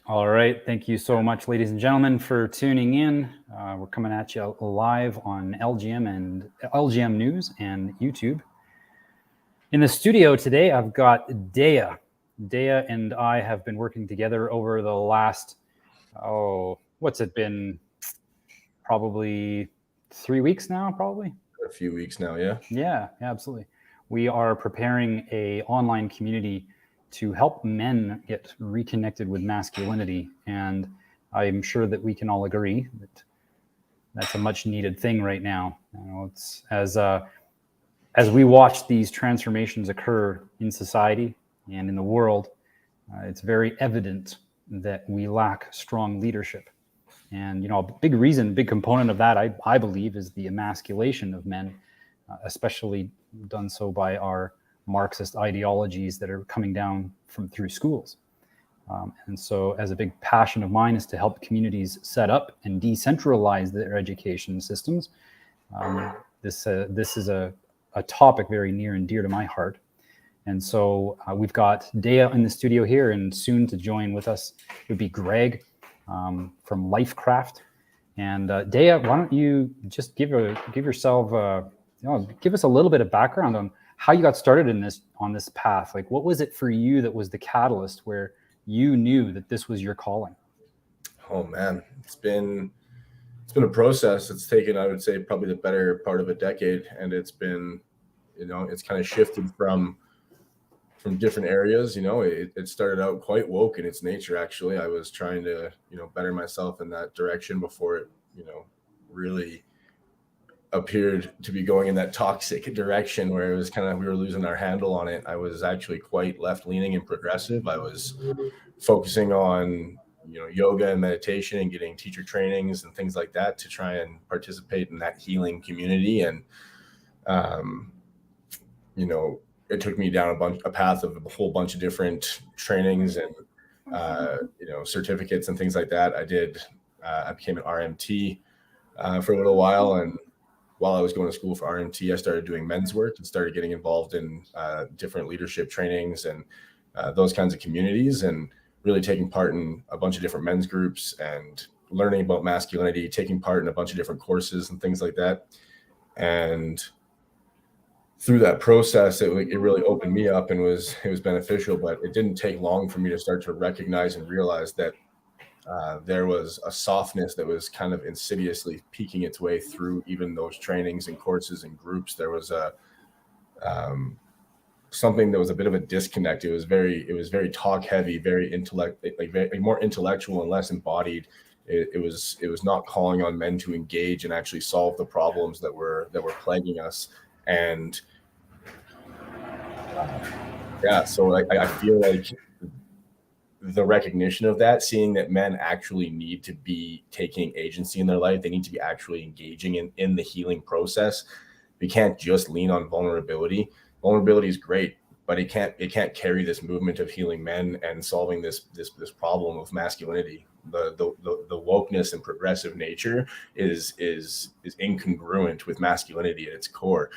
All right. Thank you so much, ladies and gentlemen, for tuning in. We're coming at you live on LGM and LGM News and YouTube. In the studio today, I've got Daya. Daya and I have been working together over the last, what's it been? Probably 3 weeks now, probably. A few weeks now, yeah. Yeah, absolutely. We are preparing a online community to help men get reconnected with masculinity, and I'm sure that we can all agree that that's a much needed thing right now. It's as we watch these transformations occur in society and in the world, it's very evident that we lack strong leadership. And a big component of that, I believe, is the emasculation of men, especially done so by our Marxist ideologies that are coming down through schools. And so, as a big passion of mine is to help communities set up and decentralize their education systems. This is a topic very near and dear to my heart. And so we've got Daya in the studio here, and soon to join with us would be Greg from Lifecraft. And Daya, why don't you just give yourself, give us a little bit of background on how you got started on this path. Like, what was it for you that was the catalyst where you knew that this was your calling? Oh man, it's been a process. It's taken, I would say, probably the better part of a decade, and it's been, it's kind of shifted from different areas. It started out quite woke in its nature. Actually, I was trying to better myself in that direction before it really appeared to be going in that toxic direction where it was kind of, we were losing our handle on it. I was actually quite left-leaning and progressive. I was focusing on yoga and meditation and getting teacher trainings and things like that to try and participate in that healing community. And it took me down a path of a whole bunch of different trainings and certificates and things like that. I became an RMT for a little while, and while I was going to school for RMT, I started doing men's work and started getting involved in different leadership trainings and those kinds of communities, and really taking part in a bunch of different men's groups and learning about masculinity, taking part in a bunch of different courses and things like that. And through that process, it really opened me up and it was beneficial. But it didn't take long for me to start to recognize and realize that there was a softness that was kind of insidiously peeking its way through even those trainings and courses and groups. There was something that was a bit of a disconnect. It was very talk heavy, very more intellectual and less embodied. It was not calling on men to engage and actually solve the problems that were plaguing us. And so I feel like the recognition of that, seeing that men actually need to be taking agency in their life, they need to be actually engaging in the healing process. We can't just lean on vulnerability. Vulnerability is great, but it can't carry this movement of healing men and solving this problem of masculinity. The wokeness and progressive nature is incongruent with masculinity at its core.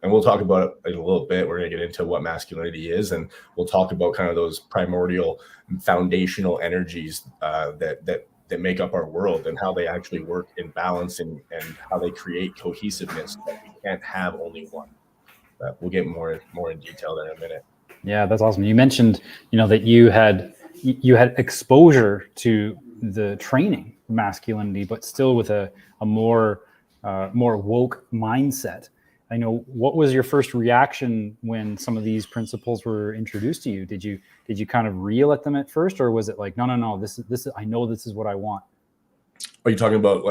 And we'll talk about it in a little bit. We're going to get into what masculinity is, and we'll talk about kind of those primordial foundational energies that make up our world and how they actually work in balance and how they create cohesiveness, that we can't have only one. But we'll get more in detail there in a minute. Yeah, that's awesome. You mentioned, that you had exposure to the training masculinity, but still with a more woke mindset. I know, what was your first reaction when some of these principles were introduced to you? Did you kind of reel at them at first, or was it like, no, this is I know this is what I want? Are you talking about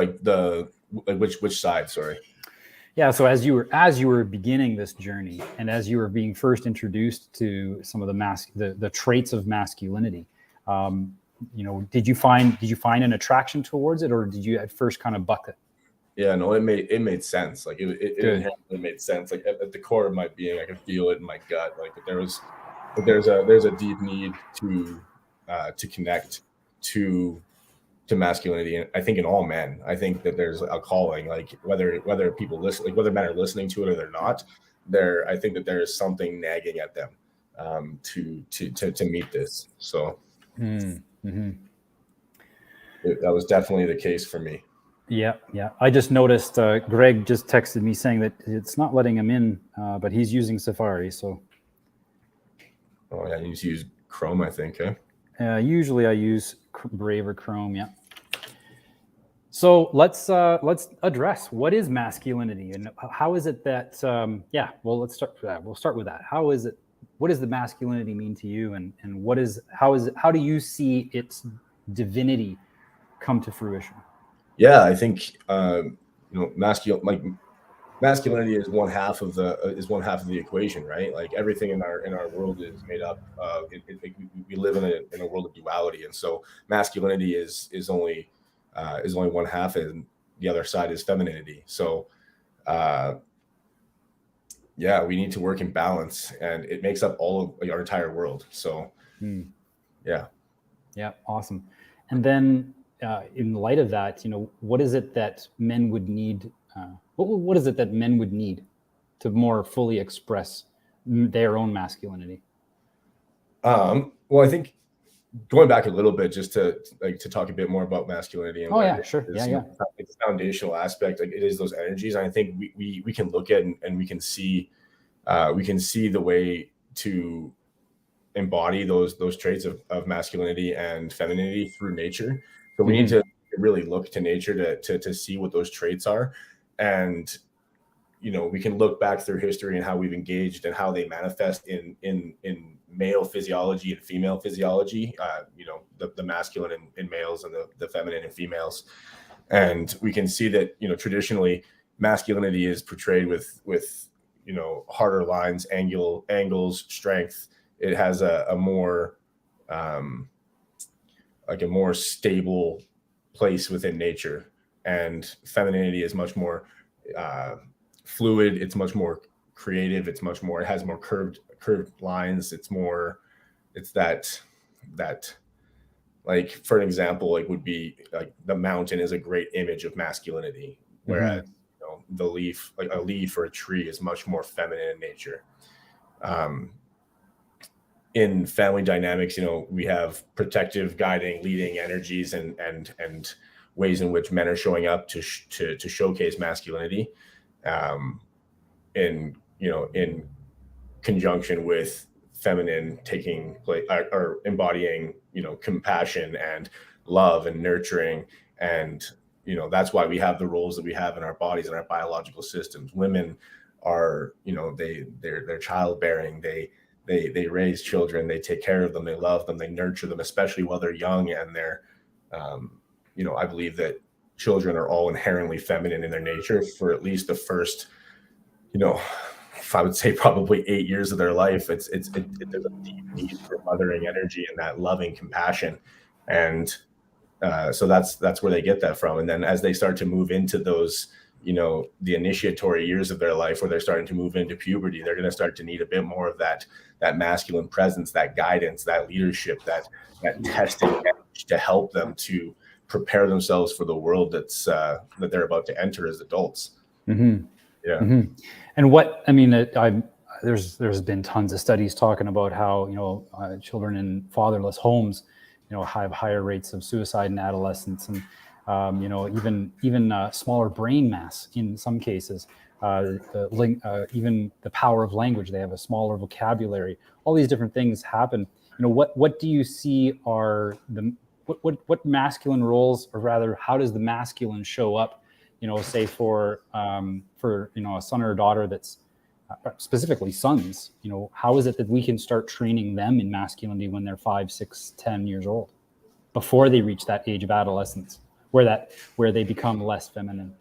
which side? Sorry. Yeah. So as you were beginning this journey, and as you were being first introduced to some of the traits of masculinity, did you find an attraction towards it, or did you at first kind of buck it? Yeah, no, it made sense. Like it made sense. Like at the core of my being, I could feel it in my gut. Like there's a deep need to connect to masculinity, and I think in all men. I think that there's a calling, like whether people listen, like whether men are listening to it or they're not. I think that there is something nagging at them to meet this. So Mm-hmm. That was definitely the case for me. Yeah. I just noticed Greg just texted me saying that it's not letting him in, but he's using Safari. So Oh yeah, you need to use Chrome, I think. usually I use Brave or Chrome. Yeah. So let's address what is masculinity and how is it that well, let's start. We'll start with that. How is it? What does the masculinity mean to you, and how do you see its divinity come to fruition? Yeah, I think masculinity is one half of the equation, right? Like everything in our world is made up. We live in a world of duality, and so masculinity is only one half, and the other side is femininity. So uh, yeah, we need to work in balance, and it makes up all of our entire world. So yeah. Yeah, awesome. And then, in light of that, what is it that men would need? What is it that men would need to more fully express their own masculinity? Well, I think going back a little bit just to talk a bit more about masculinity and Oh what yeah, it sure. is, Yeah. it's a foundational aspect. Like it is those energies. And I think we can look at and we can see the way to embody those traits of masculinity and femininity through nature. So we need to really look to nature to see what those traits are. And we can look back through history and how we've engaged and how they manifest in male physiology and female physiology. The masculine in males and the feminine in females, and we can see that traditionally masculinity is portrayed with harder lines, angles, strength. It has a more like a more stable place within nature, and femininity is much more fluid. It's much more creative. It has more curved lines. It's that like, for an example, like would be like the mountain is a great image of masculinity, whereas the leaf, like a leaf or a tree, is much more feminine in nature. In family dynamics, we have protective, guiding, leading energies and ways in which men are showing up to showcase masculinity, in conjunction with feminine taking place or embodying compassion and love and nurturing. And that's why we have the roles that we have in our bodies and our biological systems. Women are they're childbearing, they raise children, they take care of them, they love them, they nurture them, especially while they're young. And they're I believe that children are all inherently feminine in their nature for at least the first I would say probably 8 years of their life. There's a deep need for mothering energy and that loving compassion. And so that's where they get that from. And then as they start to move into those, the initiatory years of their life, where they're starting to move into puberty, they're going to start to need a bit more of that masculine presence, that guidance, that leadership, that testing to help them to prepare themselves for the world that they're about to enter as adults. Yeah. And what I mean, there's been tons of studies talking about how children in fatherless homes, have higher rates of suicide in adolescence, and even smaller brain mass in some cases. Even the power of language, they have a smaller vocabulary. All these different things happen. What do you see are what masculine roles, or rather, how does the masculine show up? Say for a son or a daughter that's specifically sons. How is it that we can start training them in masculinity when they're 5, 6, 10 years old, before they reach that age of adolescence, where they become less feminine?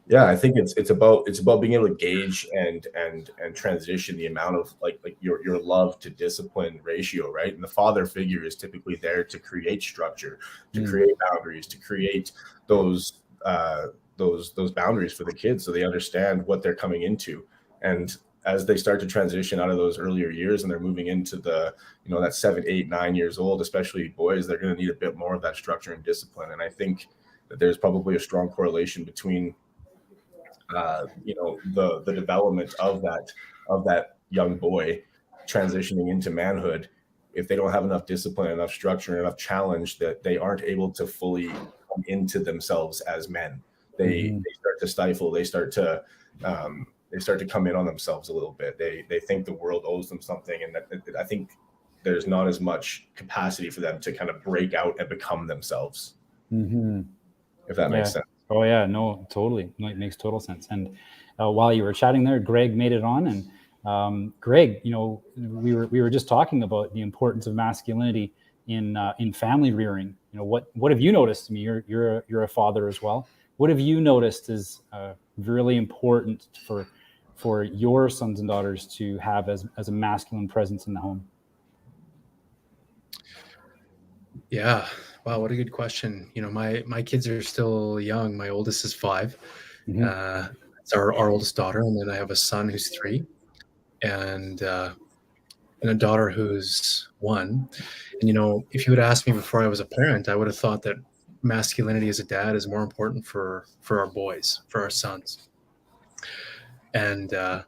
Yeah, I think it's about being able to gauge and transition the amount of like your love to discipline ratio, right? And the father figure is typically there to create structure, to create boundaries, to create those boundaries for the kids, so they understand what they're coming into. And as they start to transition out of those earlier years and they're moving into the that 7, 8, 9 years old, especially boys, they're going to need a bit more of that structure and discipline. And I think that there's probably a strong correlation between the development of that young boy transitioning into manhood if they don't have enough discipline, enough structure, enough challenge, that they aren't able to fully come into themselves as men. They start to stifle. They start to come in on themselves a little bit. They think the world owes them something, and I think there's not as much capacity for them to kind of break out and become themselves. If that makes sense. Oh yeah, no, totally. It makes total sense. And while you were chatting there, Greg made it on, and Greg, you know, we were just talking about the importance of masculinity in family rearing. You know, what have you noticed? I mean, you're a father as well. What have you noticed is really important for your sons and daughters to have as a masculine presence in the home? Yeah. Wow, what a good question. You know, my kids are still young. My oldest is 5. It's our oldest daughter, and then I have a son who's 3, and a daughter who's 1. And you know, if you would ask me before I was a parent, I would have thought that masculinity as a dad is more important for our boys, for our sons. And I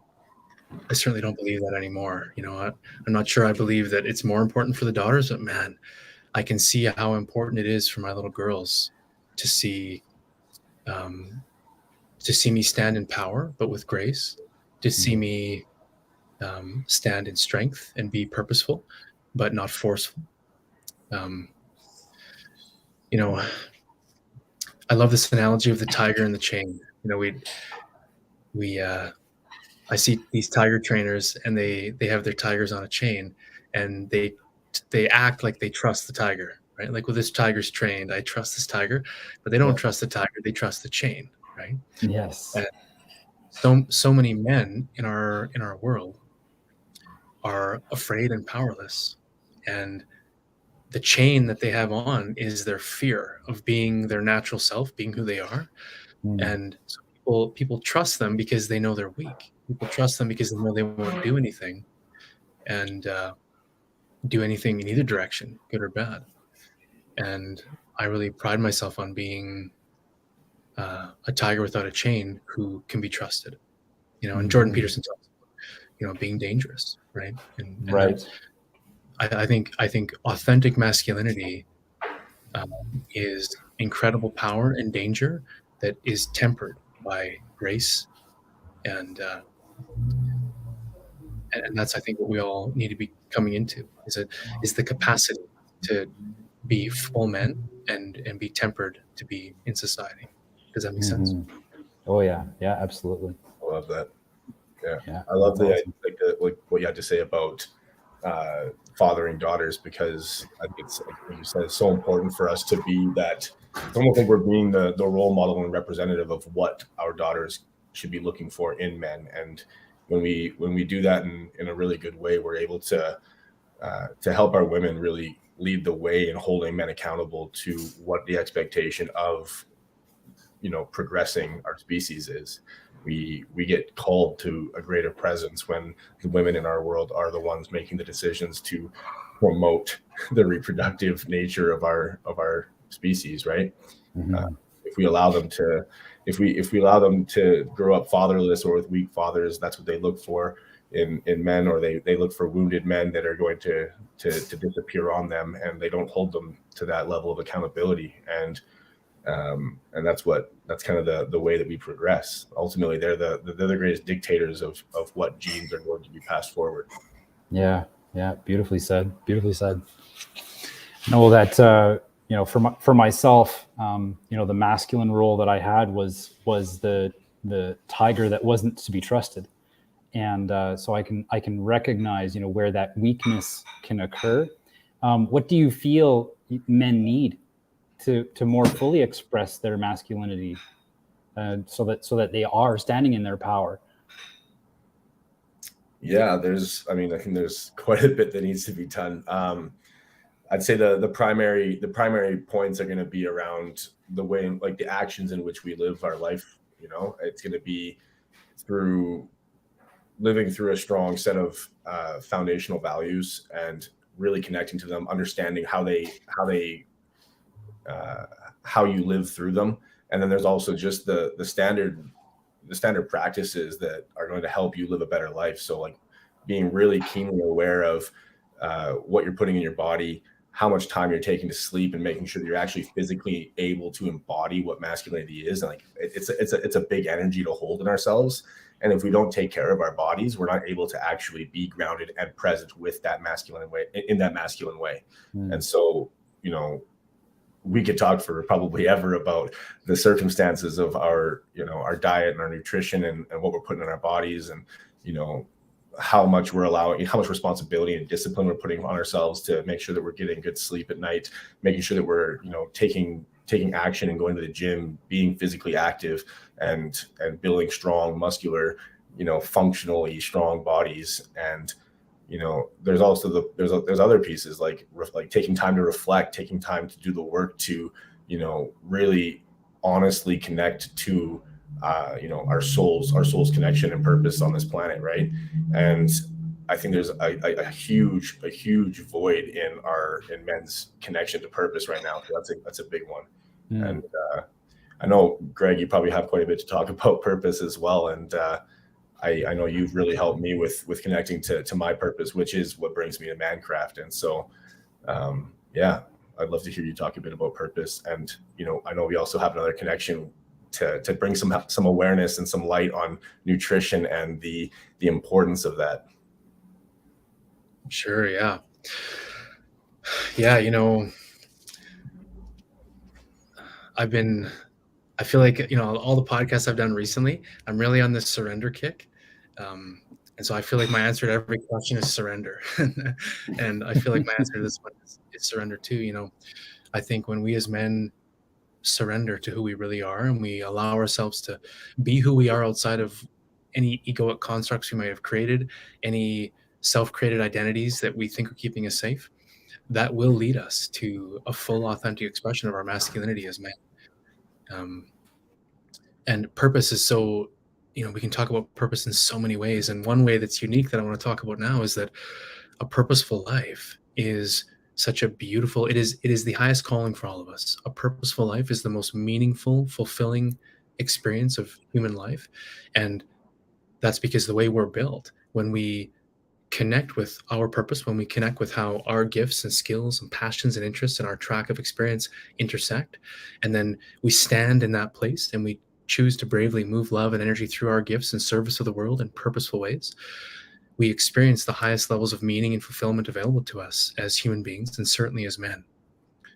certainly don't believe that anymore. You know, I'm not sure I believe that it's more important for the daughters, but man, I can see how important it is for my little girls to see me stand in power, but with grace, to see me stand in strength and be purposeful, but not forceful. You know, I love this analogy of the tiger and the chain. You know, I see these tiger trainers, and they have their tigers on a chain, and they act like they trust the tiger, right? Like, well, this tiger's trained, I trust this tiger, but they don't trust the tiger, they trust the chain, right? Yes. And so many men in our world are afraid and powerless, and the chain that they have on is their fear of being their natural self, being who they are. And so people trust them because they know they're weak. People trust them because they know they won't do anything, and do anything in either direction, good or bad. And I really pride myself on being a tiger without a chain who can be trusted. You know, and Jordan Peterson talks about, you know, being dangerous, right? And right. I think authentic masculinity is incredible power and danger that is tempered by grace, and that's, I think, what we all need to be coming into is the capacity to be full men and be tempered to be in society. Does that make sense? Oh yeah, absolutely. I love that. Yeah. I love awesome. like what you had to say about fathering daughters, because I think it's, like you said, it's so important for us to be that. I don't think we're being the role model and representative of what our daughters should be looking for in men. And when we do that in a really good way, we're able to help our women really lead the way in holding men accountable to what the expectation of, you know, progressing our species is. We get called to a greater presence when the women in our world are the ones making the decisions to promote the reproductive nature of our species, right? If we allow them to grow up fatherless or with weak fathers, that's what they look for in men, or they look for wounded men that are going to disappear on them, and they don't hold them to that level of accountability. And that's kind of the way that we progress. Ultimately, they're the greatest dictators of what genes are going to be passed forward. Yeah, beautifully said. No, that you know, for myself, you know, the masculine role that I had was the tiger that wasn't to be trusted, and so I can recognize, you know, where that weakness can occur. What do you feel men need to more fully express their masculinity, so that they are standing in their power? Yeah, I think there's quite a bit that needs to be done. I'd say the primary points are going to be around the way, like, the actions in which we live our life. You know, it's going to be through living through a strong set of foundational values and really connecting to them, understanding how you live through them. And then there's also just the standard practices that are going to help you live a better life. So, like, being really keenly aware of what you're putting in your body, how much time you're taking to sleep, and making sure that you're actually physically able to embody what masculinity is. And like it's a big energy to hold in ourselves. And if we don't take care of our bodies, we're not able to actually be grounded and present with that masculine way, in that masculine way. And so, you know, we could talk for probably ever about the circumstances of our, you know, our diet and our nutrition and what we're putting in our bodies, and, you know, how much we're allowing, how much responsibility and discipline we're putting on ourselves to make sure that we're getting good sleep at night, making sure that we're, you know, taking action and going to the gym, being physically active, and building strong, muscular, you know, functionally strong bodies. And, you know, there's also there's other pieces like taking time to reflect, taking time to do the work to, you know, really honestly connect to, you know, our soul's connection and purpose on this planet, right? And I think there's a huge void in men's connection to purpose right now. So that's a big one. And I know, Greg, you probably have quite a bit to talk about purpose as well. And I know you've really helped me with connecting to my purpose, which is what brings me to ManCraft. And so, yeah, I'd love to hear you talk a bit about purpose. And, you know, I know we also have another connection to bring some awareness and some light on nutrition and the importance of that. Sure. Yeah. Yeah. You know, I feel like, you know, all the podcasts I've done recently, I'm really on this surrender kick. And so I feel like my answer to every question is surrender. And I feel like my answer to this one is surrender too. You know, I think when we as men surrender to who we really are, and we allow ourselves to be who we are outside of any egoic constructs we might have created, any self-created identities that we think are keeping us safe, that will lead us to a full authentic expression of our masculinity as men. And purpose is so, you know, we can talk about purpose in so many ways. And one way that's unique that I want to talk about now is that a purposeful life is such a beautiful, it is the highest calling for all of us. A purposeful life is the most meaningful, fulfilling experience of human life. And that's because the way we're built, when we connect with our purpose, when we connect with how our gifts and skills and passions and interests and our track of experience intersect, and then we stand in that place and we choose to bravely move love and energy through our gifts in service of the world in purposeful ways, we experience the highest levels of meaning and fulfillment available to us as human beings, and certainly as men,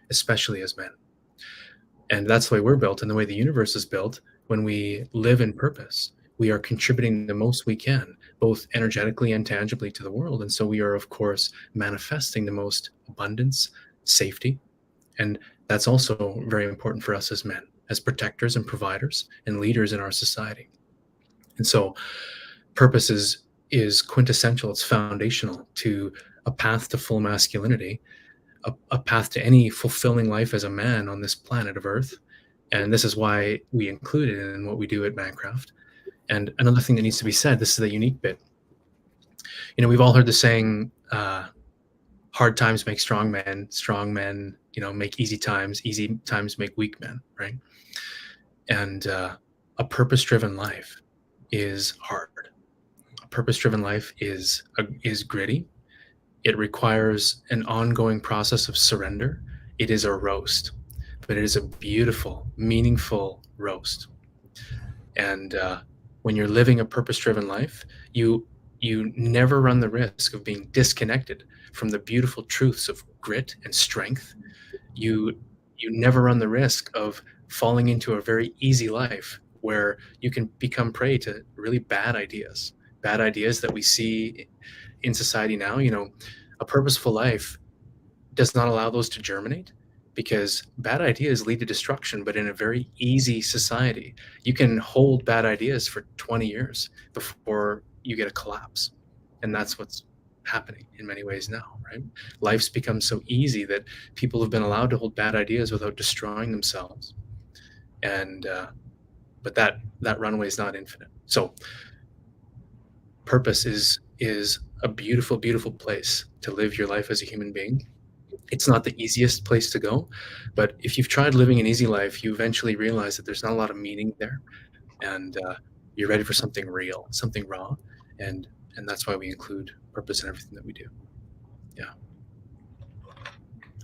especially as men. And that's the way we're built, and the way the universe is built. When we live in purpose, we are contributing the most we can, both energetically and tangibly, to the world. And so we are, of course, manifesting the most abundance, safety. And that's also very important for us as men, as protectors and providers and leaders in our society. And so purpose is quintessential, it's foundational to a path to full masculinity, a path to any fulfilling life as a man on this planet of Earth. And this is why we include it in what we do at ManCraft. And another thing that needs to be said, this is the unique bit. You know, we've all heard the saying, hard times make strong men, you know, make easy times make weak men, right? And a purpose-driven life is hard. A purpose-driven life is gritty. It requires an ongoing process of surrender. It is a roast, but it is a beautiful, meaningful roast. And when you're living a purpose-driven life, you never run the risk of being disconnected from the beautiful truths of grit and strength. You never run the risk of falling into a very easy life where you can become prey to really bad ideas that we see in society now. You know, a purposeful life does not allow those to germinate, because bad ideas lead to destruction. But in a very easy society, you can hold bad ideas for 20 years before you get a collapse. And that's what's happening in many ways now, right? Life's become so easy that people have been allowed to hold bad ideas without destroying themselves. And but that runway is not infinite. So purpose is a beautiful, beautiful place to live your life as a human being. It's not the easiest place to go, but if you've tried living an easy life, you eventually realize that there's not a lot of meaning there, and you're ready for something real, something raw, and that's why we include purpose in everything that we do.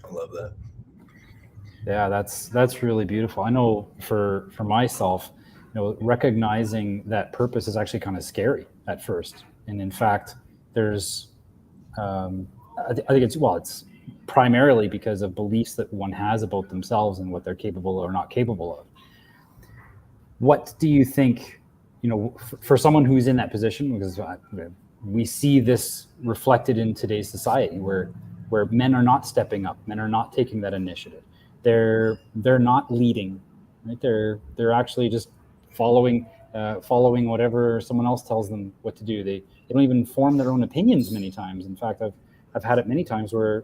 I love that. Yeah, that's really beautiful. I know for myself, recognizing that purpose is actually kind of scary at first, and in fact, there's I think it's primarily because of beliefs that one has about themselves and what they're capable or not capable of. What do you think, for someone who's in that position, because we see this reflected in today's society where men are not stepping up, men are not taking that initiative. They're not leading, right? They're actually just following whatever someone else tells them what to do. They don't even form their own opinions many times. In fact, I've had it many times where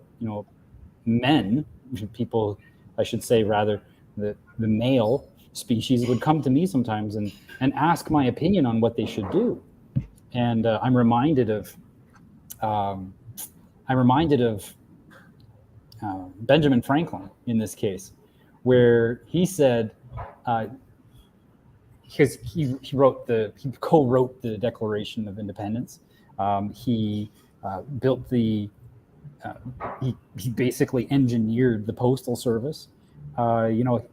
men, people, I should say rather, the male species would come to me sometimes and ask my opinion on what they should do. And I'm reminded of Benjamin Franklin in this case, where he said, because he co-wrote the Declaration of Independence. He built he basically engineered the postal service.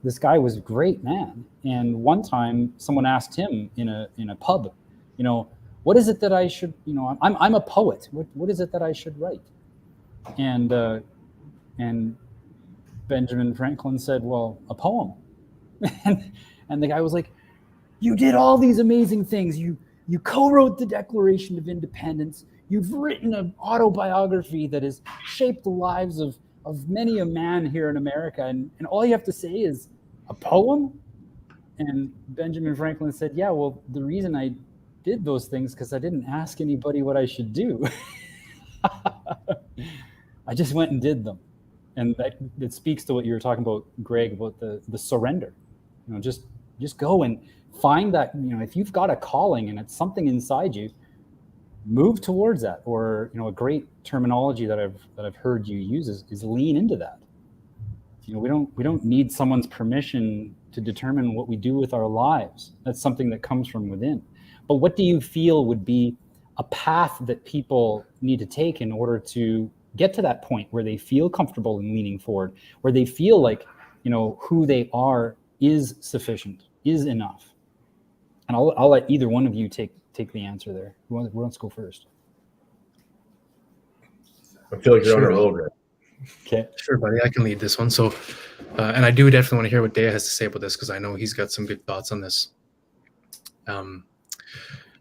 This guy was a great man. And one time, someone asked him in a pub, what is it that I should, I'm a poet. What is it that I should write? And Benjamin Franklin said, well, a poem. and the guy was like, you did all these amazing things. You co-wrote the Declaration of Independence. You've written an autobiography that has shaped the lives of many a man here in America. And all you have to say is a poem? And Benjamin Franklin said, yeah, well, the reason I did those things because I didn't ask anybody what I should do. I just went and did them. And that speaks to what you were talking about, Greg, about the surrender. Just go and find that, if you've got a calling and it's something inside you, move towards that. Or, a great terminology that I've heard you use is lean into that. We don't need someone's permission to determine what we do with our lives. That's something that comes from within. But what do you feel would be a path that people need to take in order to get to that point where they feel comfortable in leaning forward, where they feel like, who they are is sufficient, is enough? And I'll let either one of you take the answer there. Who wants to go first? I feel like you're on a roll, Greg. Okay. Sure, buddy. I can lead this one. So, and I do definitely want to hear what Daya has to say about this, because I know he's got some good thoughts on this.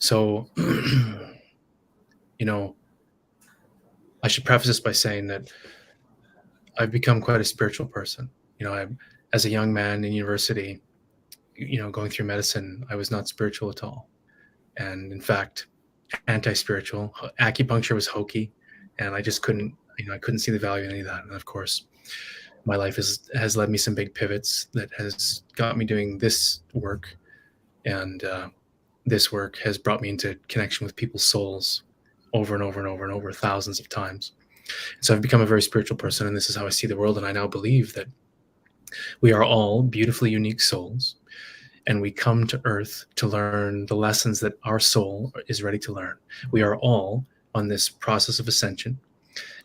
So, I should preface this by saying that I've become quite a spiritual person. As a young man in university, going through medicine, I was not spiritual at all. And in fact, anti-spiritual. Acupuncture was hokey, and I just couldn't see the value in any of that. And of course, my life has led me some big pivots that has got me doing this work. And this work has brought me into connection with people's souls over and over and over and over, thousands of times. And so I've become a very spiritual person, and this is how I see the world. And I now believe that we are all beautifully unique souls, and we come to Earth to learn the lessons that our soul is ready to learn. We are all on this process of ascension,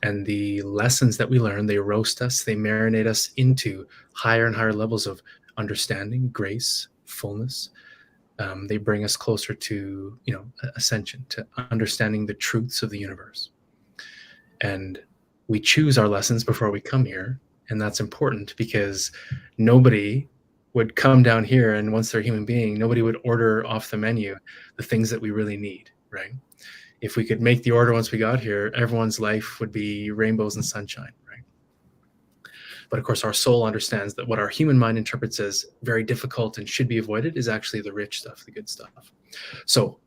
and the lessons that we learn, they roast us, they marinate us into higher and higher levels of understanding, grace, fullness. They bring us closer to, ascension, to understanding the truths of the universe. And we choose our lessons before we come here. And that's important, because nobody would come down here, and once they're a human being, nobody would order off the menu the things that we really need, right? If we could make the order once we got here, everyone's life would be rainbows and sunshine, right? But of course, our soul understands that what our human mind interprets as very difficult and should be avoided is actually the rich stuff, the good stuff. So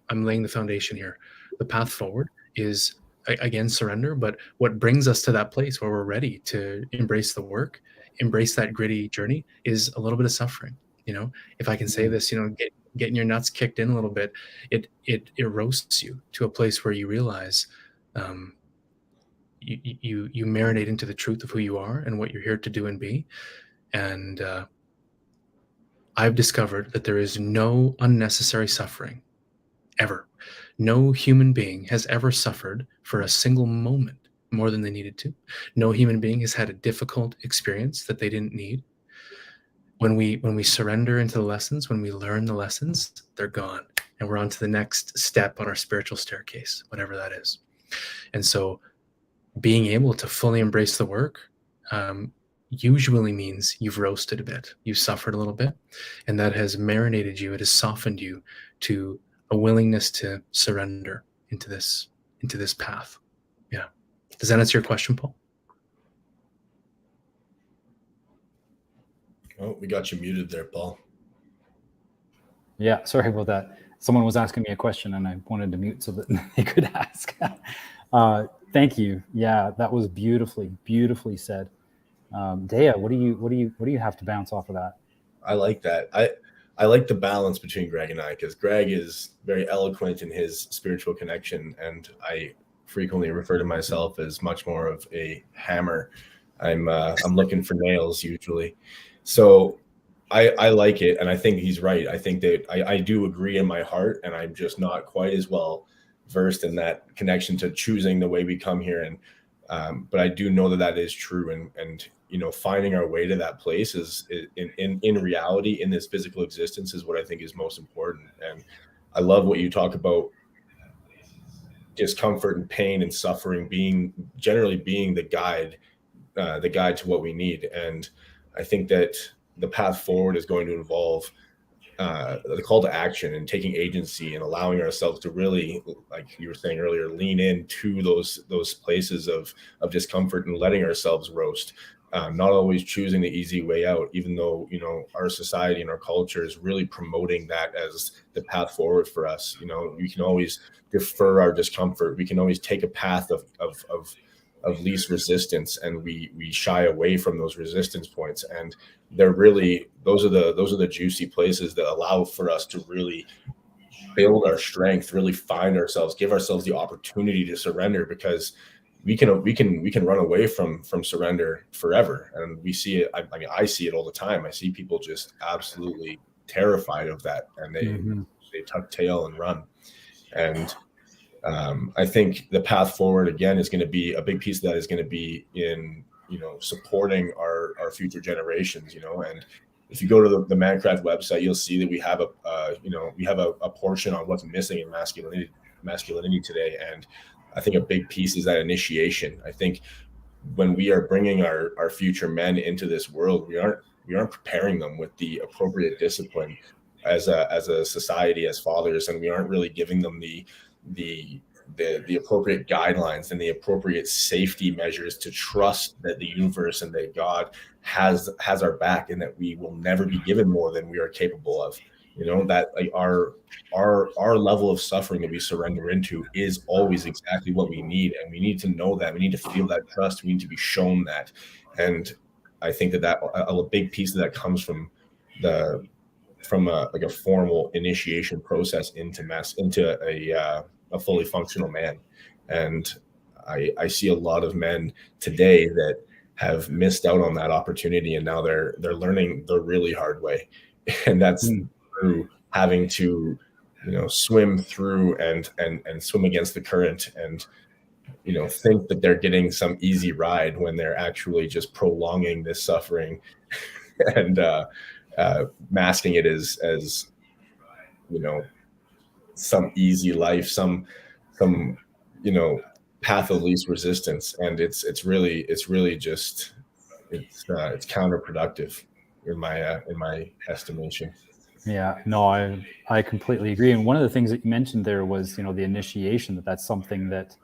I'm laying the foundation here. The path forward is, again, surrender. But what brings us to that place where we're ready to embrace the work, embrace that gritty journey, is a little bit of suffering. If I can say this, getting your nuts kicked in a little bit, it roasts you to a place where you realize you marinate into the truth of who you are and what you're here to do and be. And I've discovered that there is no unnecessary suffering ever. No human being has ever suffered for a single moment more than they needed to. No human being has had a difficult experience that they didn't need. When we surrender into the lessons, when we learn the lessons, they're gone. And we're on to the next step on our spiritual staircase, whatever that is. And so being able to fully embrace the work usually means you've roasted a bit, you've suffered a little bit, and that has marinated you, it has softened you to a willingness to surrender into this path. Yeah. Does that answer your question, Paul? Oh, we got you muted there, Paul. Yeah, sorry about that. Someone was asking me a question and I wanted to mute so that they could ask. Thank you. Yeah, that was beautifully said. Daya, what do you have to bounce off of that? I like that. I like the balance between Greg and I, because Greg is very eloquent in his spiritual connection, and I frequently refer to myself as much more of a hammer. I'm looking for nails usually. So I like it, and I think he's right. I think that I do agree in my heart, and I'm just not quite as well versed in that connection to choosing the way we come here. And but I do know that is true, and you know, finding our way to that place is in reality, in this physical existence, is what I think is most important. And I love what you talk about, discomfort and pain and suffering being the guide to what we need. And I think that the path forward is going to involve the call to action and taking agency and allowing ourselves to really, like you were saying earlier, lean into those places of discomfort and letting ourselves roast. Not always choosing the easy way out, even though, you know, our society and our culture is really promoting that as the path forward for us. You know, we can always defer our discomfort. We can always take a path of least resistance, and we shy away from those resistance points. And they're really, those are the juicy places that allow for us to really build our strength, really find ourselves, give ourselves the opportunity to surrender, because we can run away from surrender forever. And we see it. I mean, I see it all the time. I see people just absolutely terrified of that, and they tuck tail and run. And I think the path forward, again, is going to be a big piece of that is going to be in, you know, supporting our future generations, you know. And if you go to the ManCraft website, you'll see that we have a portion on what's missing in masculinity today. And I think a big piece is that initiation. I think when we are bringing our future men into this world, we aren't preparing them with the appropriate discipline as a society, as fathers, and we aren't really giving them the appropriate guidelines and the appropriate safety measures to trust that the universe and that God has our back, and that we will never be given more than we are capable of. You know, that like our level of suffering that we surrender into is always exactly what we need, and we need to know that. We need to feel that trust. We need to be shown that. And I think that a big piece of that comes from a formal initiation process into a fully functional man. And I see a lot of men today that have missed out on that opportunity, and now they're learning the really hard way. And that's through having to, you know, swim through and swim against the current, and, you know, think that they're getting some easy ride when they're actually just prolonging this suffering and masking it as you know, some easy life, some you know, path of least resistance. And it's really just it's counterproductive in my estimation. Yeah, no, I completely agree. And one of the things that you mentioned there was, you know, the initiation, that's something that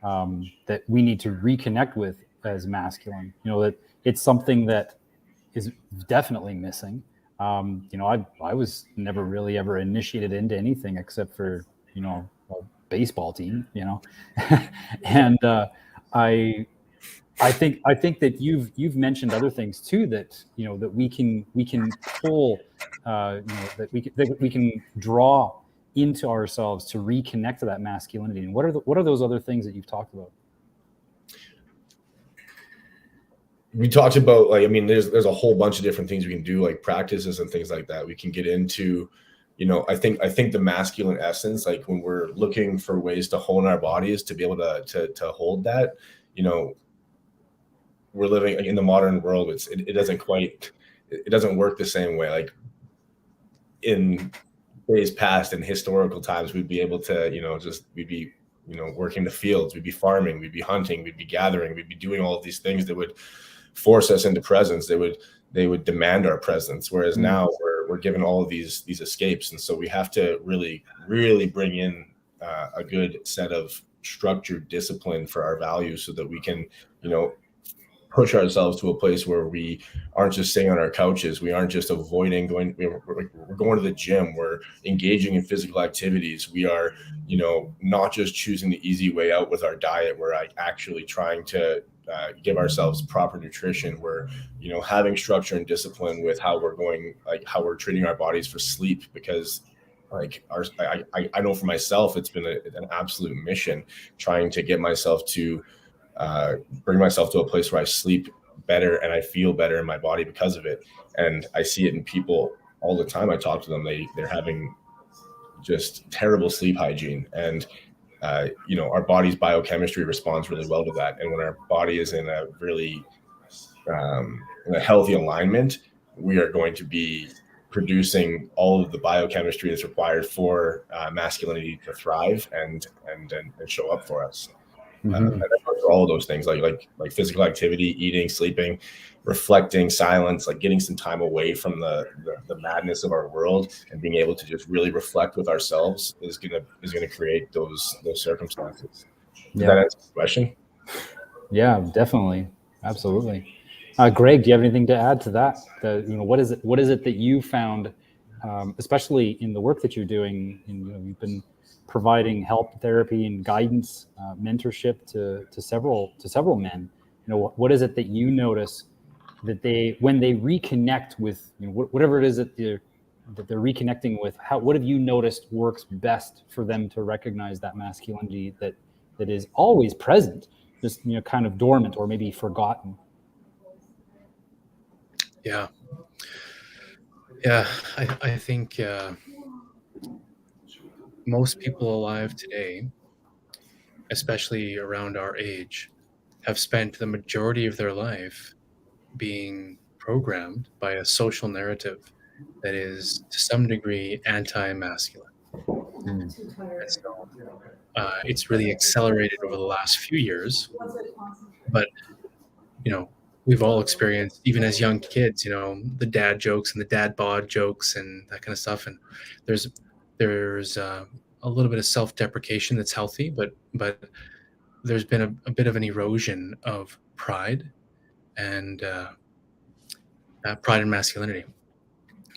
that we need to reconnect with as masculine. You know, that it's something that is definitely missing. You know, I was never really ever initiated into anything except for, you know, a baseball team, you know. And I think that you've mentioned other things too, that, you know, that we can pull, you know, that we can draw into ourselves to reconnect to that masculinity. And what are those other things that you've talked about? We talked about, like, I mean, there's a whole bunch of different things we can do, like practices and things like that. We can get into, you know, I think the masculine essence, like when we're looking for ways to hone our bodies to be able to hold that, we're living in the modern world. It doesn't work the same way. Like in days past, in historical times, we'd be able to, we'd be, working the fields, we'd be farming, we'd be hunting, we'd be gathering, we'd be doing all of these things that would force us into presence. They would demand our presence. Whereas now we're given all of these escapes. And so we have to really, really bring in a good set of structured discipline for our values so that we can, push ourselves to a place where we aren't just sitting on our couches. We aren't just avoiding going. We're going to the gym. We're engaging in physical activities. We are, not just choosing the easy way out with our diet. We're actually trying to give ourselves proper nutrition. We're, having structure and discipline with how we're treating our bodies for sleep, because I know for myself, it's been an absolute mission trying to get myself to bring myself to a place where I sleep better and I feel better in my body because of it. And I see it in people all the time. I talk to them, they're having just terrible sleep hygiene. And, our body's biochemistry responds really well to that. And when our body is in a really, in a healthy alignment, we are going to be producing all of the biochemistry that's required for masculinity to thrive and show up for us. And all of those things like physical activity, eating, sleeping, reflecting, silence, like getting some time away from the madness of our world and being able to just really reflect with ourselves is gonna create those circumstances. Does that answer the question? Yeah, definitely, absolutely. Greg, do you have anything to add to that? What is it that you found, especially in the work that you're doing? You've been providing help, therapy, and guidance, mentorship to several men. What is it that you notice that when they reconnect with whatever it is that they're reconnecting with? What have you noticed works best for them to recognize that masculinity that is always present, just kind of dormant or maybe forgotten? Yeah, I think most people alive today, especially around our age, have spent the majority of their life being programmed by a social narrative that is to some degree anti-masculine. And so it's really accelerated over the last few years. But, we've all experienced, even as young kids, the dad jokes and the dad bod jokes and that kind of stuff. And there's a little bit of self-deprecation that's healthy, but there's been a bit of an erosion of pride and pride and masculinity.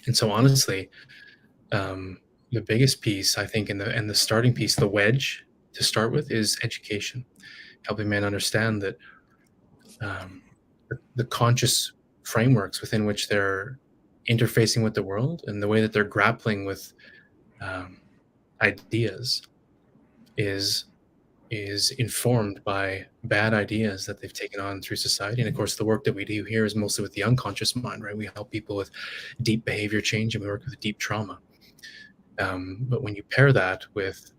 And so honestly, the biggest piece, I think, and the starting piece, the wedge to start with, is education, helping men understand that the conscious frameworks within which they're interfacing with the world and the way that they're grappling with ideas is informed by bad ideas that they've taken on through society. And of course, the work that we do here is mostly with the unconscious mind, right? We help people with deep behavior change and we work with deep trauma. But when you pair that with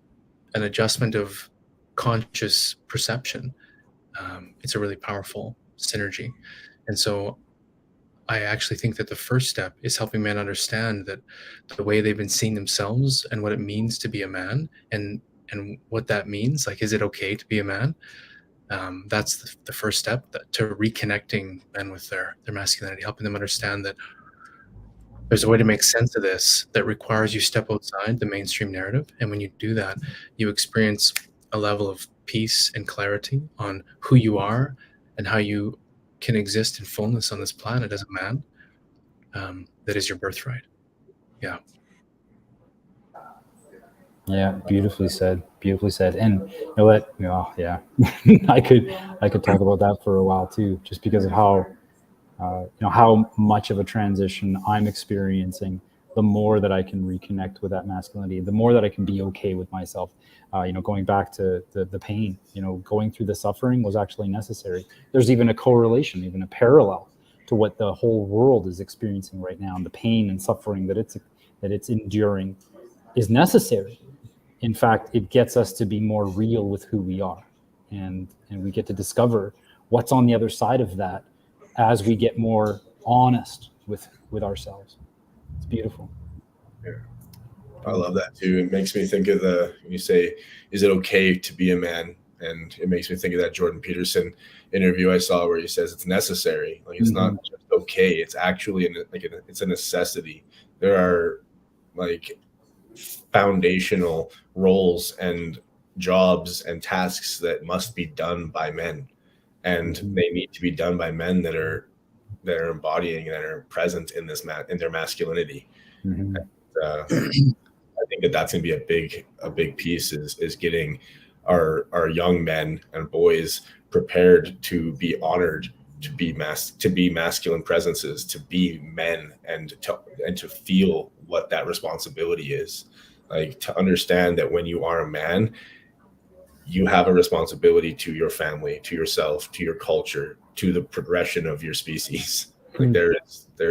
an adjustment of conscious perception, it's a really powerful synergy. And so I actually think that the first step is helping men understand that the way they've been seeing themselves and what it means to be a man and what that means, like, is it okay to be a man? That's the first step to reconnecting men with their masculinity, helping them understand that there's a way to make sense of this that requires you step outside the mainstream narrative. And when you do that, you experience a level of peace and clarity on who you are and how you can exist in fullness on this planet as a man. That is your birthright. Yeah. Yeah, beautifully said. Beautifully said. And you know what? Yeah, I could talk about that for a while too, just because of how how much of a transition I'm experiencing. The more that I can reconnect with that masculinity, the more that I can be okay with myself. Going back to the pain, going through the suffering was actually necessary. There's even a correlation, even a parallel to what the whole world is experiencing right now, and the pain and suffering that it's enduring is necessary. In fact, it gets us to be more real with who we are. and we get to discover what's on the other side of that as we get more honest with ourselves. It's beautiful. Yeah. I love that too. It makes me think of when you say, is it okay to be a man? And it makes me think of that Jordan Peterson interview I saw where he says it's necessary. Like, it's not just okay. It's actually it's a necessity. There are like foundational roles and jobs and tasks that must be done by men, and they need to be done by men that are embodying, that are present in in their masculinity. And, I think that's going to be a big piece is getting our young men and boys prepared to be honored, to be masculine presences, to be men, and to feel what that responsibility is. Like, to understand that when you are a man, you have a responsibility to your family, to yourself, to your culture, to the progression of your species. Like, there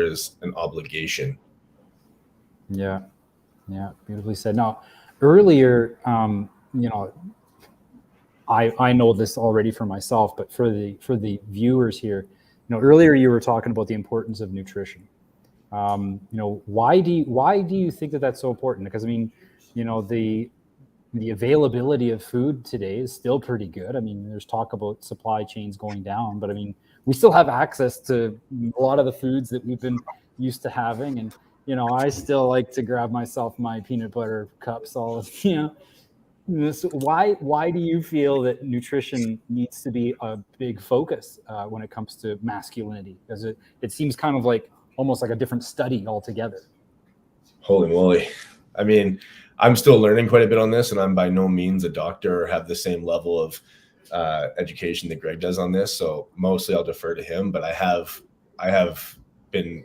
is an obligation. Yeah, beautifully said. Now, earlier, I know this already for myself, but for the viewers here, earlier you were talking about the importance of nutrition. Why do you think that that's so important? Because I mean, the availability of food today is still pretty good. I mean, there's talk about supply chains going down, but I mean, we still have access to a lot of the foods that we've been used to having. And, I still like to grab myself my peanut butter cups all, So why do you feel that nutrition needs to be a big focus when it comes to masculinity? Because it seems kind of like almost like a different study altogether. Holy moly. I mean, I'm still learning quite a bit on this, and I'm by no means a doctor or have the same level of education that Greg does on this. So mostly I'll defer to him, but I have been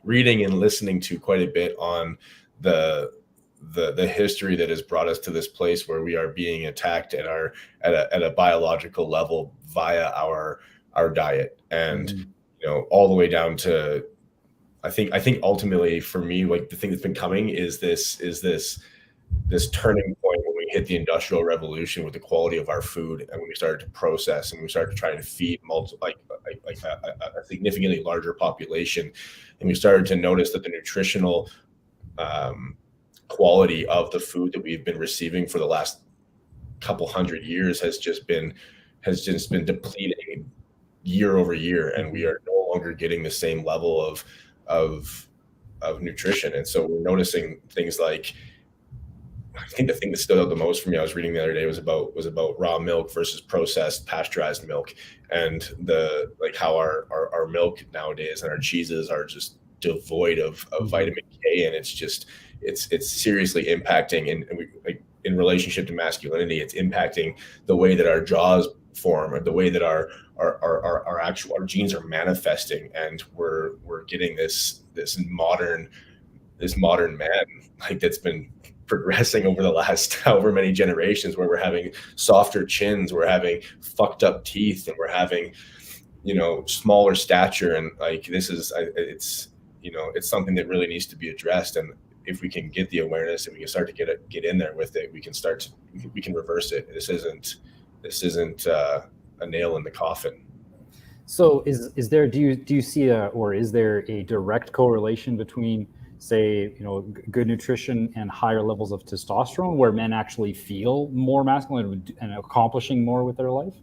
reading and listening to quite a bit on the history that has brought us to this place where we are being attacked at a biological level via our diet, and all the way down to, I think ultimately for me, like, the thing that's been coming is this turning point when we hit the Industrial Revolution with the quality of our food, and when we started to process and we started to try to feed a significantly larger population, and we started to notice that the nutritional quality of the food that we've been receiving for the last couple hundred years has just been depleting year over year, and we are no longer getting the same level of nutrition. And so we're noticing things like, I think the thing that stood out the most for me, I was reading the other day, was about raw milk versus processed pasteurized milk, and how our milk nowadays and our cheeses are just devoid of vitamin K, and it's seriously impacting in relationship to masculinity. It's impacting the way that our jaws form, or the way that our genes are manifesting, and we're getting this modern man, like, that's been progressing over the last however many generations, where we're having softer chins, we're having fucked up teeth, and we're having smaller stature, and like, this is it's something that really needs to be addressed. And if we can get the awareness and we can start to get in there with it, we can reverse it. This isn't a nail in the coffin. So is there, do you see is there a direct correlation between, say, good nutrition and higher levels of testosterone, where men actually feel more masculine and accomplishing more with their life?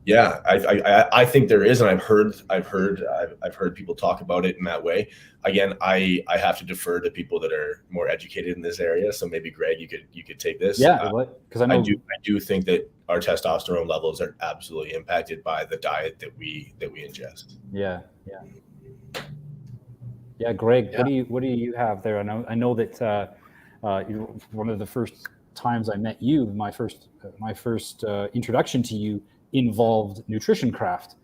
Yeah, I think there is, and I've heard people talk about it in that way. Again, I have to defer to people that are more educated in this area. So maybe Greg, you could take this. Yeah, because I do think that our testosterone levels are absolutely impacted by the diet that we ingest. Yeah. Greg, yeah. What do you have there? I know that one of the first times I met you, my first introduction to you involved nutrition craft,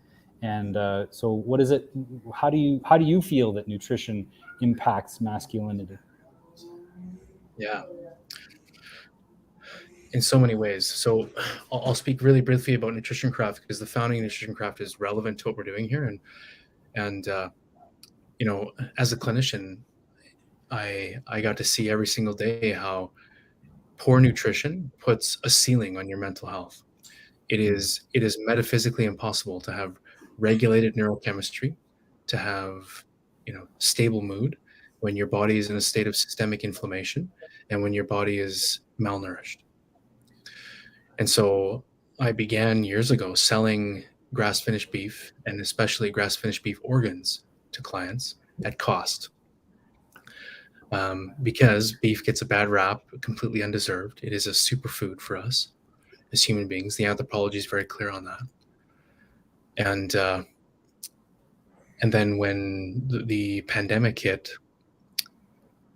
and so what is it? How do you feel that nutrition impacts masculinity? Yeah, in so many ways. So I'll speak really briefly about nutrition craft, because the founding of nutrition craft is relevant to what we're doing here, and as a clinician, I got to see every single day how poor nutrition puts a ceiling on your mental health. It is metaphysically impossible to have regulated neurochemistry, to have stable mood when your body is in a state of systemic inflammation and when your body is malnourished. And so I began years ago selling grass-finished beef, and especially grass-finished beef organs, to clients at cost. Because beef gets a bad rap, completely undeserved. It is a superfood for us as human beings. The anthropology is very clear on that. And then when the pandemic hit,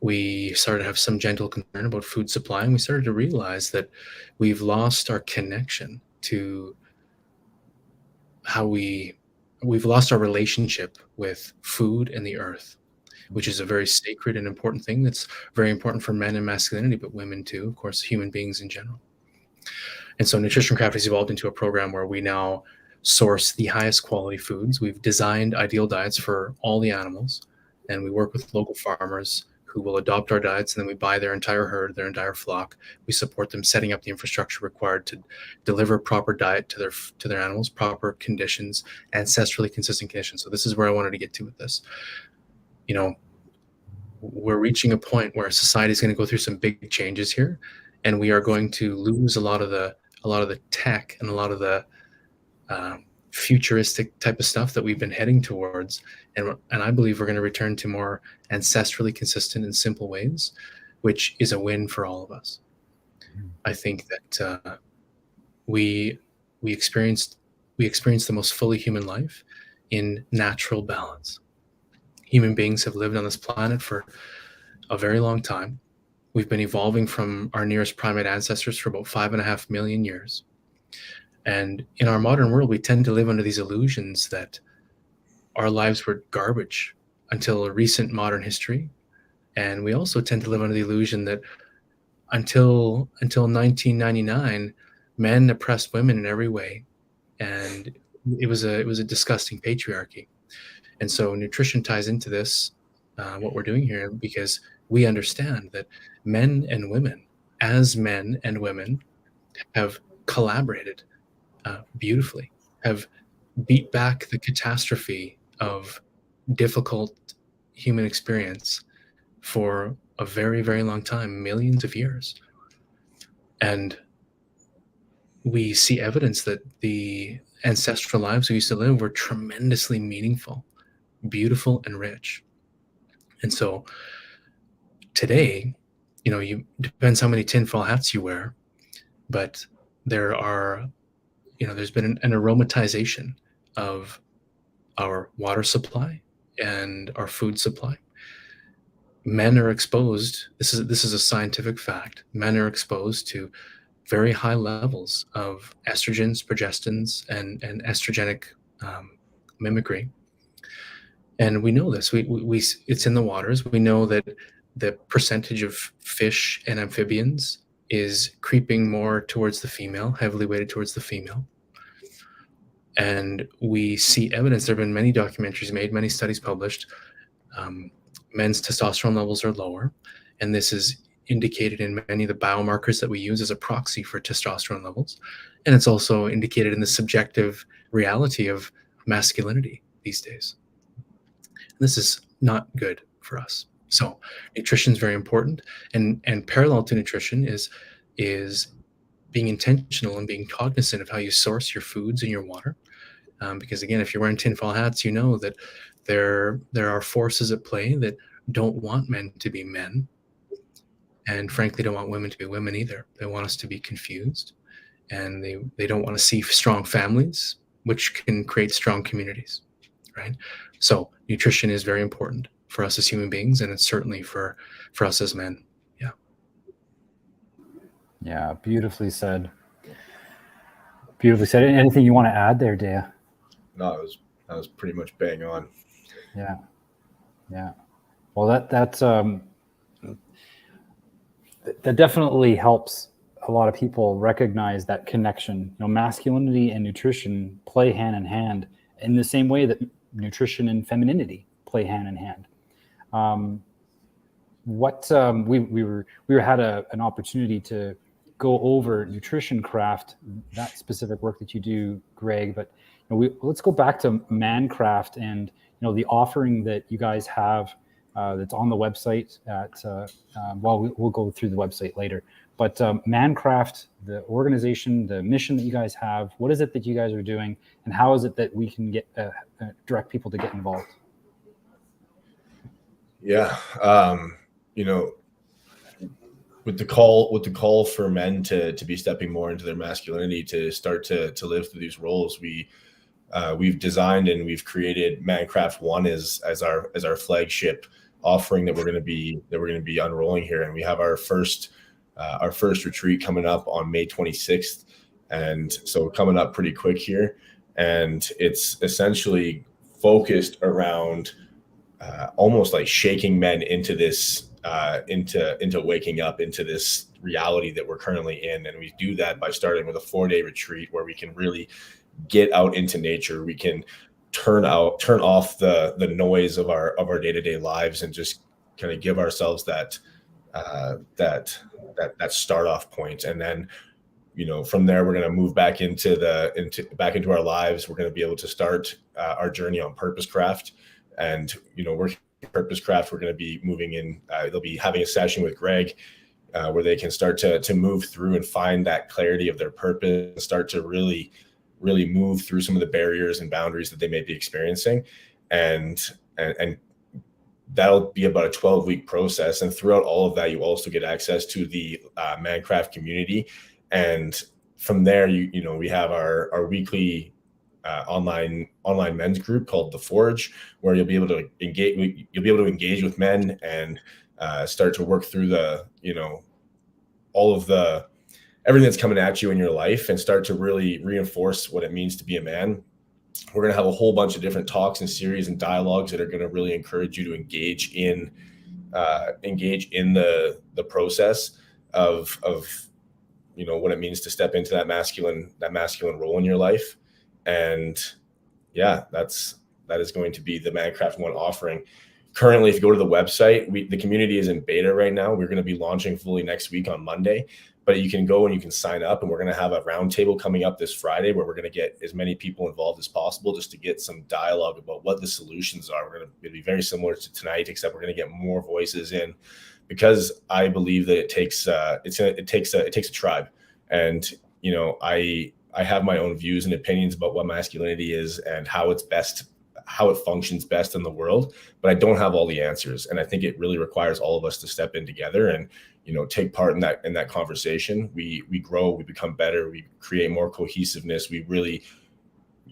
we started to have some gentle concern about food supply, and we started to realize that we've lost our connection to how we've lost our relationship with food and the earth, which is a very sacred and important thing that's very important for men and masculinity, but women too, of course, human beings in general. And so Nutrition Craft has evolved into a program where we now source the highest quality foods. We've designed ideal diets for all the animals, and we work with local farmers who will adopt our diets, and then we buy their entire herd, their entire flock. We support them setting up the infrastructure required to deliver proper diet to their animals, proper conditions, ancestrally consistent conditions. So this is where I wanted to get to with this. We're reaching a point where society is going to go through some big changes here, and we are going to lose a lot of the tech and a lot of the futuristic type of stuff that we've been heading towards, and I believe we're going to return to more ancestrally consistent and simple ways, which is a win for all of us. I think that we experienced the most fully human life in natural balance. Human beings have lived on this planet for a very long time. We've been evolving from our nearest primate ancestors for about 5.5 million years. And in our modern world, we tend to live under these illusions that our lives were garbage until a recent modern history. And we also tend to live under the illusion that until 1999, men oppressed women in every way. And it was a disgusting patriarchy. And so nutrition ties into this, what we're doing here, because we understand that men and women, as men and women, have collaborated beautifully, have beat back the catastrophe of difficult human experience for a very, very long time, millions of years. And we see evidence that the ancestral lives we used to live were tremendously meaningful, beautiful, and rich. And so today, depends how many tinfoil hats you wear, but there's been an aromatization of our water supply and our food supply. Men are exposed, this is a scientific fact, men are exposed to very high levels of estrogens, progestins, and estrogenic mimicry. And we know this. We it's in the waters. We know that the percentage of fish and amphibians is creeping more towards the female, heavily weighted towards the female. And we see evidence. There have been many documentaries made, many studies published. Men's testosterone levels are lower, and this is indicated in many of the biomarkers that we use as a proxy for testosterone levels. And it's also indicated in the subjective reality of masculinity these days. This is not good for us. So nutrition is very important, and parallel to nutrition is being intentional and being cognizant of how you source your foods and your water. Because again, if you're wearing tinfoil hats, you know that there are forces at play that don't want men to be men, and frankly don't want women to be women either. They want us to be confused, and they don't want to see strong families, which can create strong communities, right? So nutrition is very important for us as human beings, and it's certainly for us as men. Yeah. Yeah, beautifully said. Beautifully said. Anything you want to add there, Daya? No, that was pretty much bang on. Yeah. Well, that definitely helps a lot of people recognize that connection. Masculinity and nutrition play hand in hand in the same way that nutrition and femininity play hand in hand. We had an opportunity to go over nutrition craft, that specific work that you do, Greg. But let's go back to ManCraft and the offering that you guys have that's on the website. We'll go through the website later. But ManCraft, the organization, the mission that you guys have, what is it that you guys are doing, and how is it that we can get direct people to get involved? Yeah, with the call for men to be stepping more into their masculinity, to start to live through these roles, we've designed and we've created ManCraft 1 as our flagship offering that we're going to be unrolling here, and we have our first retreat coming up on May 26th, and so coming up pretty quick here, and it's essentially focused around almost like shaking men into this into waking up into this reality that we're currently in. And we do that by starting with a 4-day retreat where we can really get out into nature. We can turn off the noise of our day-to-day lives and just kind of give ourselves that start off point. And then from there we're going to move back into our lives. We're going to be able to start our journey on Purpose Craft, and working Purpose Craft, we're going to be moving in. They'll be having a session with Greg where they can start to move through and find that clarity of their purpose, and start to really move through some of the barriers and boundaries that they may be experiencing, and that'll be about a 12-week process. And throughout all of that, you also get access to the ManCraft community, and from there, we have our weekly online men's group called The Forge, where you'll be able to engage with men and start to work through all of everything that's coming at you in your life, and start to really reinforce what it means to be a man. We're going to have a whole bunch of different talks and series and dialogues that are going to really encourage you to engage in the process of what it means to step into that masculine role in your life. And yeah, that is going to be the ManCraft 1 offering. Currently, if you go to the website, the community is in beta right now. We're going to be launching fully next week on Monday, but you can go and you can sign up, and we're going to have a roundtable coming up this Friday where we're going to get as many people involved as possible, just to get some dialogue about what the solutions are. It'll be very similar to tonight, except we're going to get more voices in, because I believe that it takes a tribe. And I have my own views and opinions about what masculinity is and how it functions best in the world, but I don't have all the answers. And I think it really requires all of us to step in together and, take part in that conversation. We grow, we become better, we create more cohesiveness. We really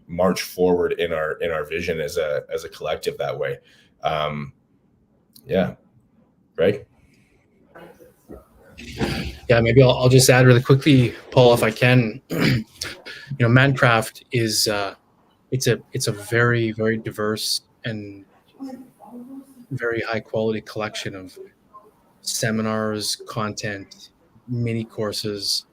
march forward in our vision as a collective that way. Yeah. Greg? Yeah, maybe I'll just add really quickly, Paul, if I can. ManCraft is it's a very, very diverse and very high quality collection of seminars, content, mini courses,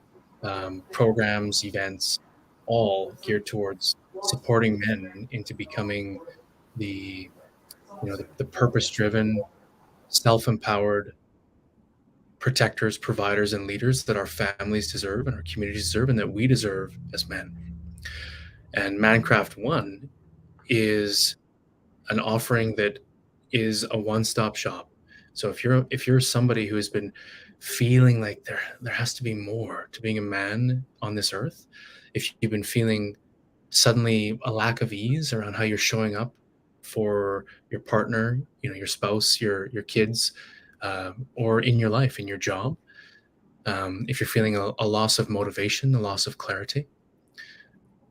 programs, events, all geared towards supporting men into becoming the purpose-driven, self-empowered protectors, providers, and leaders that our families deserve and our communities deserve, and that we deserve as men. And ManCraft 1 is an offering that is a one-stop shop. So if you're somebody who has been feeling like there has to be more to being a man on this earth, if you've been feeling suddenly a lack of ease around how you're showing up for your partner, your spouse, your kids, or in your life, in your job, if you're feeling a loss of motivation, a loss of clarity,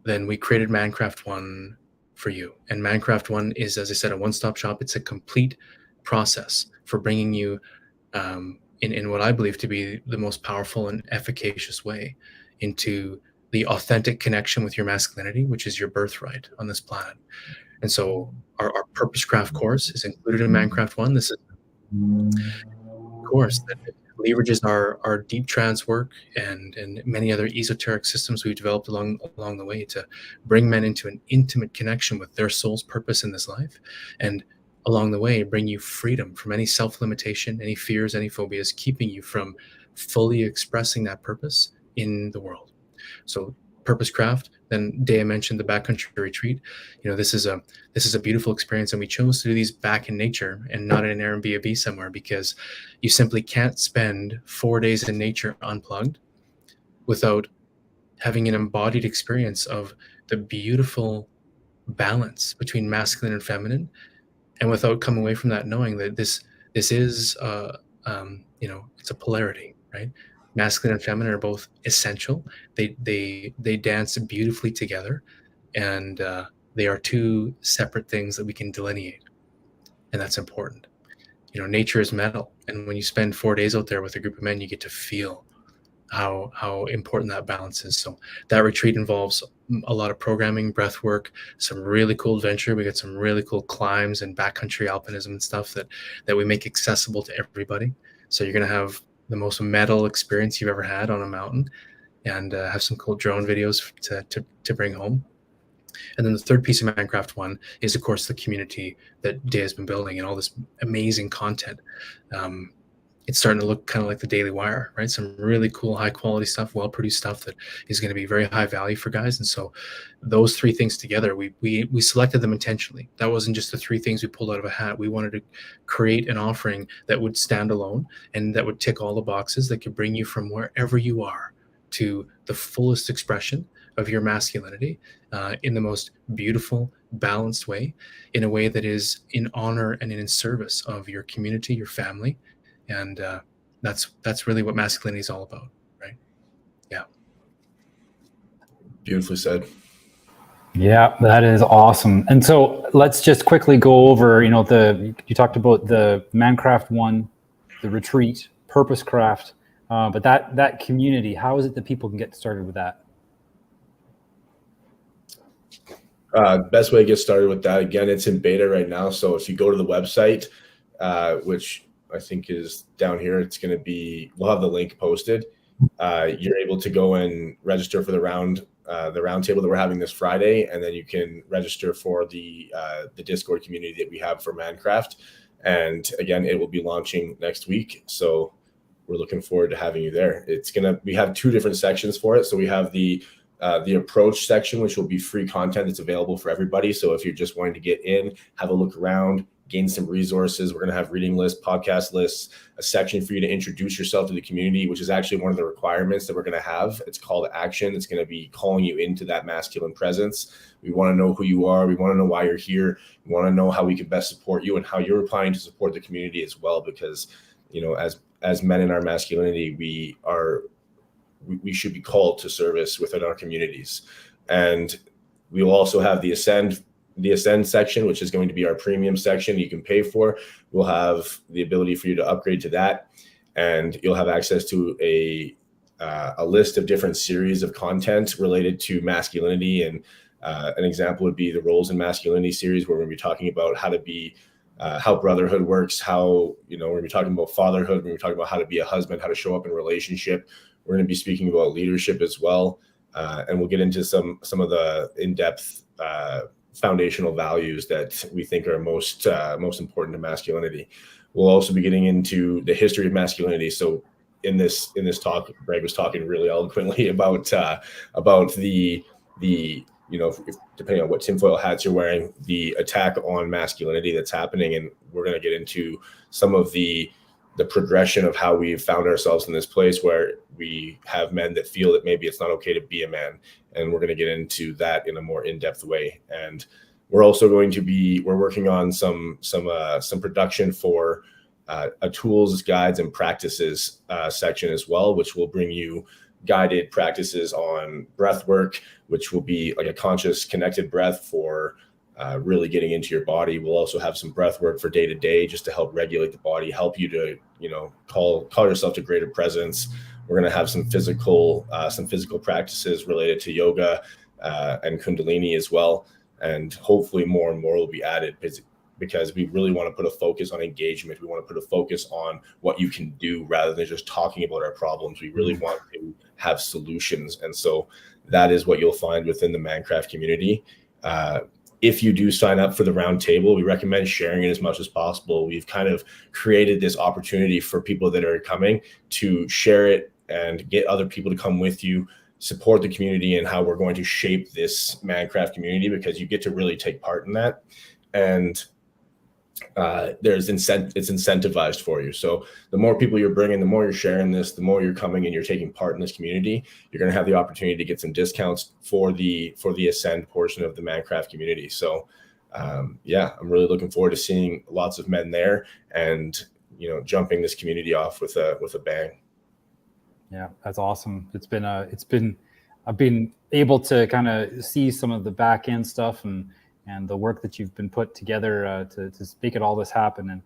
then we created ManCraft 1 for you. And ManCraft 1 is, as I said, a one-stop shop. It's a complete process for bringing you in what I believe to be the most powerful and efficacious way into the authentic connection with your masculinity, which is your birthright on this planet. And so our Purpose Craft course is included in ManCraft 1. This is a course that leverages our deep trance work and many other esoteric systems we've developed along the way to bring men into an intimate connection with their soul's purpose in this life, and along the way bring you freedom from any self-limitation, any fears, any phobias keeping you from fully expressing that purpose in the world. So Purposecraft, then Daya mentioned the backcountry retreat. This is a beautiful experience, and we chose to do these back in nature and not in an Airbnb somewhere, because you simply can't spend 4 days in nature unplugged without having an embodied experience of the beautiful balance between masculine and feminine, and without coming away from that knowing that this is it's a polarity, right? Masculine and feminine are both essential. They dance beautifully together, and they are two separate things that we can delineate, and that's important. Nature is metal, and when you spend 4 days out there with a group of men, you get to feel how important that balance is. So that retreat involves a lot of programming, breath work, some really cool adventure. We got some really cool climbs and backcountry alpinism and stuff that we make accessible to everybody. So you're going to have the most metal experience you've ever had on a mountain, and have some cool drone videos to bring home. And then the third piece of ManCraft 1 is, of course, the community that Day has been building and all this amazing content. It's starting to look kind of like the Daily Wire, right? Some really cool, high quality stuff, well produced stuff that is going to be very high value for guys. And so those three things together, we selected them intentionally. That wasn't just the three things we pulled out of a hat. We wanted to create an offering that would stand alone and that would tick all the boxes, that could bring you from wherever you are to the fullest expression of your masculinity in the most beautiful, balanced way, in a way that is in honor and in service of your community, your family. And that's really what masculinity is all about, right? Yeah. Beautifully said. Yeah, that is awesome. And so let's just quickly go over, you talked about the ManCraft 1, the retreat, Purposecraft, but that community, how is it that people can get started with that? Best way to get started with that, again, it's in beta right now. So if you go to the website, which I think is down here, we'll have the link posted. You're able to go and register for the round table that we're having this Friday, and then you can register for the Discord community that we have for ManCraft. And again, it will be launching next week, so we're looking forward to having you there. We have two different sections for it. So we have the approach section, which will be free content that's available for everybody. So if you're just wanting to get in, have a look around, gain some resources, we're going to have reading lists, podcast lists, a section for you to introduce yourself to the community, which is actually one of the requirements that we're going to have. It's call to action. It's going to be calling you into that masculine presence. We want to know who you are. We want to know why you're here. We want to know how we can best support you and how you're planning to support the community as well. Because, as men in our masculinity, we should be called to service within our communities. And we will also have the Ascend section, which is going to be our premium section you can pay for. We'll have the ability for you to upgrade to that, and you'll have access to a list of different series of content related to masculinity. And an example would be the Roles in Masculinity series, where we're going to be talking about how brotherhood works, how, we're going to be talking about fatherhood, we're going to be talking about how to be a husband, how to show up in a relationship. We're going to be speaking about leadership as well. And we'll get into some of the in-depth foundational values that we think are most important to masculinity. We'll also be getting into the history of masculinity. So in this talk, Greg was talking really eloquently about the depending on what tinfoil hats you're wearing, the attack on masculinity that's happening. And we're going to get into some of the progression of how we've found ourselves in this place where we have men that feel that maybe it's not okay to be a man. And we're going to get into that in a more in-depth way. And we're also we're working on some production for a tools, guides, and practices section as well, which will bring you guided practices on breath work, which will be like a conscious connected breath for really getting into your body. We'll also have some breath work for day to day, just to help regulate the body, help you to, call yourself to greater presence. We're going to have some physical practices related to yoga and Kundalini as well. And hopefully more and more will be added, because we really want to put a focus on engagement. We want to put a focus on what you can do rather than just talking about our problems. We really want to have solutions. And so that is what you'll find within the ManCraft community. If you do sign up for the round table, we recommend sharing it as much as possible. We've kind of created this opportunity for people that are coming to share it and get other people to come with you, support the community and how we're going to shape this ManCraft community, because you get to really take part in that. And it's incentivized for you. So the more people you're bringing, the more you're sharing this, the more you're coming and you're taking part in this community, you're going to have the opportunity to get some discounts for the Ascend portion of the ManCraft community. So yeah, I'm really looking forward to seeing lots of men there and, you know, jumping this community off with a bang. Yeah, that's awesome. I've been able to kind of see some of the back end stuff and the work that you've been put together to make it all this happen. And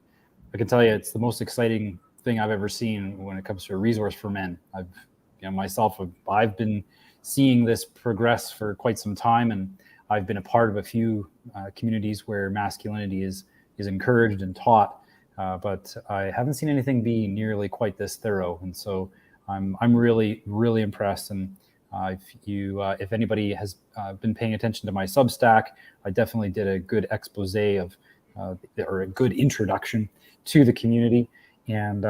I can tell you, it's the most exciting thing I've ever seen when it comes to a resource for men. I've been seeing this progress for quite some time, and I've been a part of a few communities where masculinity is encouraged and taught, but I haven't seen anything be nearly quite this thorough. And so I'm really, really impressed. And if anybody has been paying attention to my Substack, I definitely did a good expose of or a good introduction to the community. And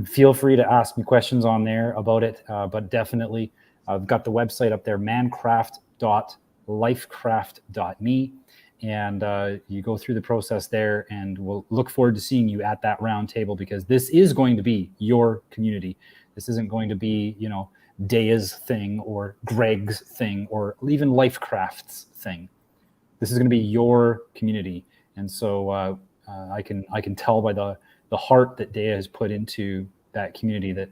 feel free to ask me questions on there about it. But definitely, I've got the website up there, mancraft.lifecraft.me. And you go through the process there, and we'll look forward to seeing you at that round table, because this is going to be your community. This isn't going to be, you know, Daya's thing or Greg's thing or even Lifecraft's thing. This is going to be your community. And so I can tell by the heart that Daya has put into that community that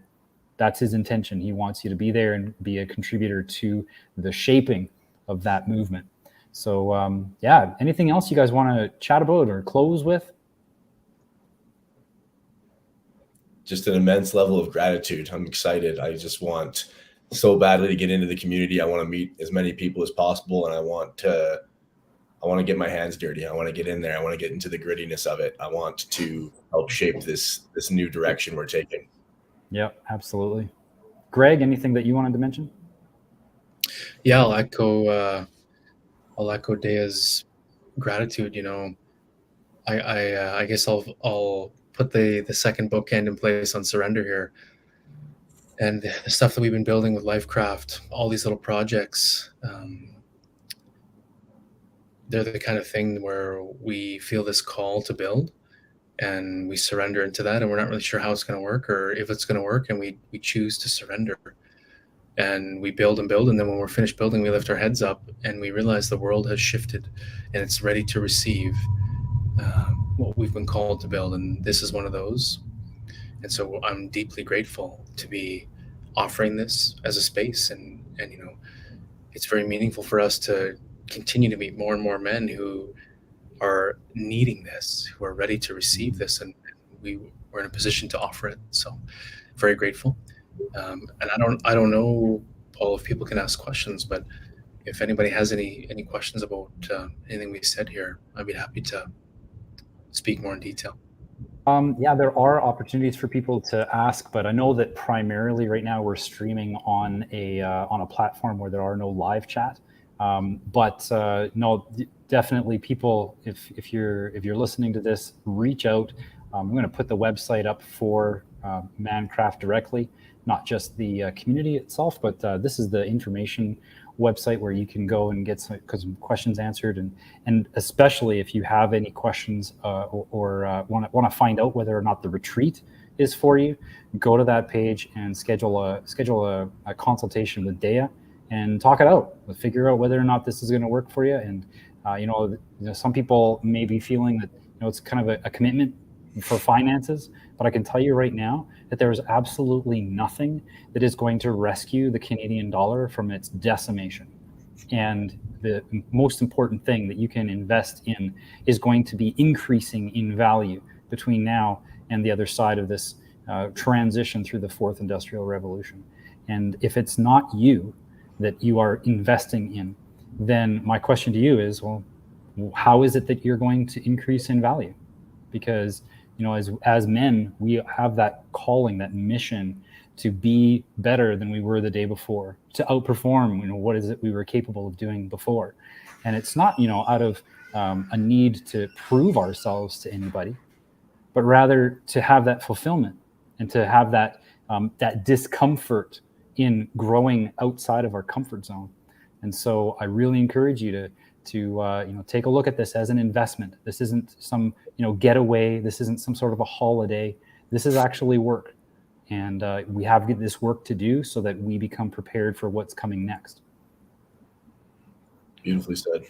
that's his intention. He wants you to be there and be a contributor to the shaping of that movement. So yeah, anything else you guys want to chat about or close with? Just an immense level of gratitude. I'm excited. I just want so badly to get into the community. I want to meet as many people as possible, and I want to get my hands dirty. I want to get in there. I want to get into the grittiness of it. I want to help shape this new direction we're taking. Yep, absolutely. Greg, anything that you wanted to mention? Yeah, I'll echo Daya's gratitude. You know, I guess I'll put the second bookend in place on surrender here, and the stuff that we've been building with Lifecraft, all these little projects. They're the kind of thing where we feel this call to build, and we surrender into that, and we're not really sure how it's going to work or if it's going to work, and we choose to surrender. And we build and build, and then when we're finished building, we lift our heads up and we realize the world has shifted and it's ready to receive what we've been called to build. And this is one of those. And so I'm deeply grateful to be offering this as a space. And you know, it's very meaningful for us to continue to meet more and more men who are needing this, who are ready to receive this, and we're in a position to offer it. So very grateful. And I don't know, Paul, if people can ask questions, but if anybody has any questions about anything we said here, I'd be happy to speak more in detail. Yeah, there are opportunities for people to ask, but I know that primarily right now we're streaming on a platform where there are no live chat. But no, definitely people, if you're listening to this, reach out. I'm going to put the website up for ManCraft directly, not just the community itself, but this is the information website where you can go and get some questions answered, and especially if you have any questions or want to find out whether or not the retreat is for you, go to that page and schedule a consultation with Daya and talk it out. Figure out whether or not this is going to work for you. And you know, some people may be feeling that, you know, it's kind of a commitment for finances, but I can tell you right now that there is absolutely nothing that is going to rescue the Canadian dollar from its decimation. And the most important thing that you can invest in is going to be increasing in value between now and the other side of this transition through the fourth industrial revolution. And if it's not you that you are investing in, then my question to you is, well, how is it that you're going to increase in value? Because, you know, as men, we have that calling, that mission to be better than we were the day before, to outperform, you know, what is it we were capable of doing before. And it's not, you know, out of a need to prove ourselves to anybody, but rather to have that fulfillment and to have that that discomfort in growing outside of our comfort zone. And so I really encourage you to take a look at this as an investment. This isn't some getaway. This isn't some sort of a holiday. This is actually work, and we have this work to do so that we become prepared for what's coming next. Beautifully said.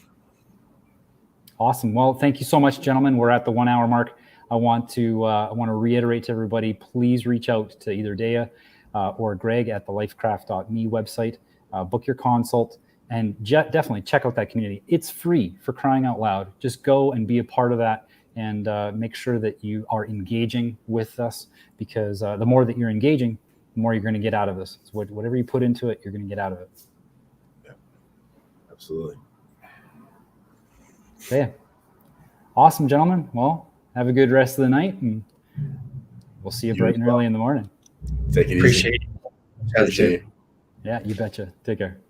Awesome. Well, thank you so much, gentlemen. We're at the 1 hour mark. I want to reiterate to everybody, please reach out to either Daya or Greg at the lifecraft.me website. Book your consult. And definitely check out that community. It's free, for crying out loud. Just go and be a part of that, and make sure that you are engaging with us, because the more that you're engaging, the more you're going to get out of this. So whatever you put into it, you're going to get out of it. Yeah, absolutely. So, yeah. Awesome, gentlemen. Well, have a good rest of the night, and we'll see you bright and early in the morning. Take it easy. Appreciate it. Appreciate it. Yeah, you betcha. Take care.